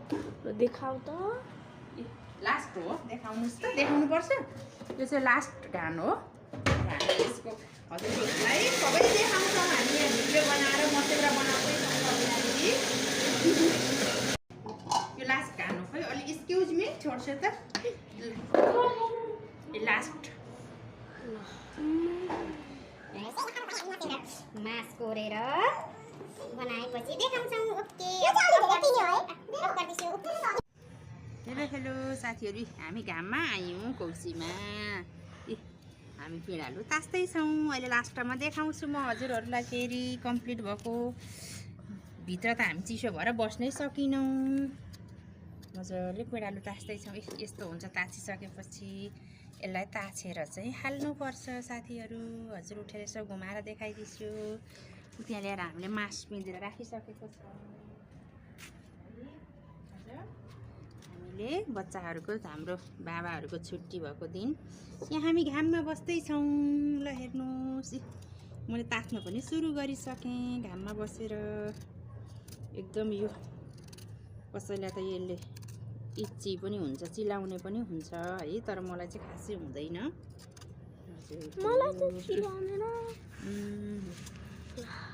देखाऊ त लास्ट हो देखाउनुस् त देखाउनुपर्छ यो चाहिँ लास्ट घान हो हामी यसको हजुरहरूलाई सबै देखाउँछौँ हामी यहाँ भिडियो बनाएर मसेर बनाउँदै छौँ यो लास्ट घान हो खै अलि एक्सक्युज मी छोड्छ त लास्ट मास कोरेर बनाएपछि देखाउँछौँ ओके हेलो हेलो साथीहरू हामी घाममा आयौँ कौसीमा हामी पिँडालु तास्दैछौँ अहिले लास्टमा देखाउँछु म हजुरहरूलाई फेरि कम्प्लिट भएको भित्र त हामी चिसो भएर बस्नै सकिनौँ मजाले पिँडालु तास्दैछौँ यस्तो हुन्छ ताछिसकेपछि यसलाई ताछेर चाहिँ हाल्नुपर्छ साथीहरू हजुर उठेर यसो घुमाएर देखाइदिन्छु त्यहाँ ल्याएर हामीले मास पिँधेर राखिसकेको छ हामीले बच्चाहरूको हाम्रो बाबाहरूको छुट्टी भएको दिन यहाँ हामी घाममा बस्दैछौँ ल हेर्नुहोस् मैले तात्न पनि सुरु गरिसकेँ घाममा बसेर एकदम यो कसैलाई त यसले इच्ची पनि हुन्छ चिलाउने पनि हुन्छ है तर मलाई चाहिँ खासै हुँदैन मलाई चाहिँ चिलाउँदैन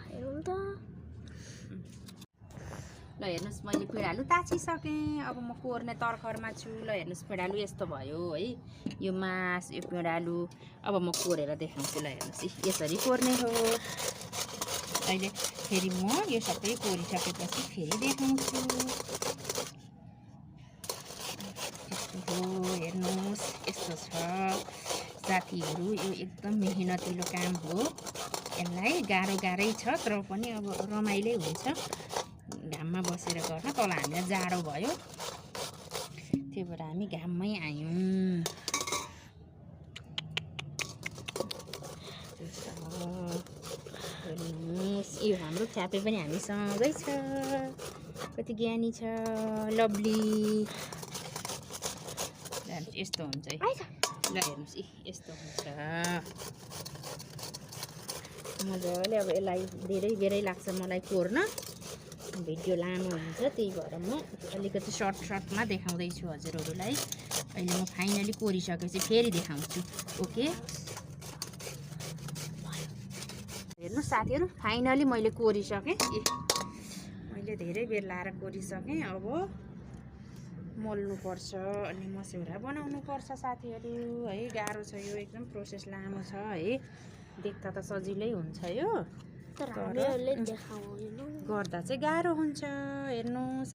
हेरौँ त ल हेर्नुहोस् मैले पिँडालु ताछिसकेँ अब म कोर्ने तर्खरमा छु ल हेर्नुहोस् पिँडालु यस्तो भयो है यो मास यो पिँडालु अब म कोरेर देखाउँछु ल हेर्नुहोस् यसरी कोर्ने हो अहिले फेरि म यो सबै कोरिसकेपछि फेरि देखाउँछु यस्तो हो हेर्नुहोस् यस्तो छ साथीहरू यो एकदम मेहनतिलो काम हो यसलाई गाह्रै छ तर पनि अब रमाइलो हुन्छ घाममा बसेर गर्न तल हामीलाई जाडो भयो त्यही भएर हामी घाममै आयौँ हेर्नुहोस् यो हाम्रो ख्यापे पनि हामीसँगै छ कति ज्ञानी छ लभली यस्तो हुन्छ है ल हेर्नुहोस् यस्तो हुन्छ मजाले अब यसलाई धेरै लाग्छ मलाई कोर्न भिडियो लामो हुन्छ त्यही भएर म अलिकति सर्टमा देखाउँदैछु हजुरहरूलाई अहिले म फाइनली कोरिसकेपछि फेरि देखाउँछु ओके हेर्नुहोस् साथीहरू फाइनली मैले कोरिसकेँ मैले धेरै बेर लाएर कोरिसकेँ अब मोल्नुपर्छ अनि मस्यौरा बनाउनुपर्छ साथीहरू है गाह्रो छ यो एकदम प्रोसेस लामो छ है देख्दा त सजिलै हुन्छ यो तर गर्दा चाहिँ गाह्रो हुन्छ हेर्नुहोस्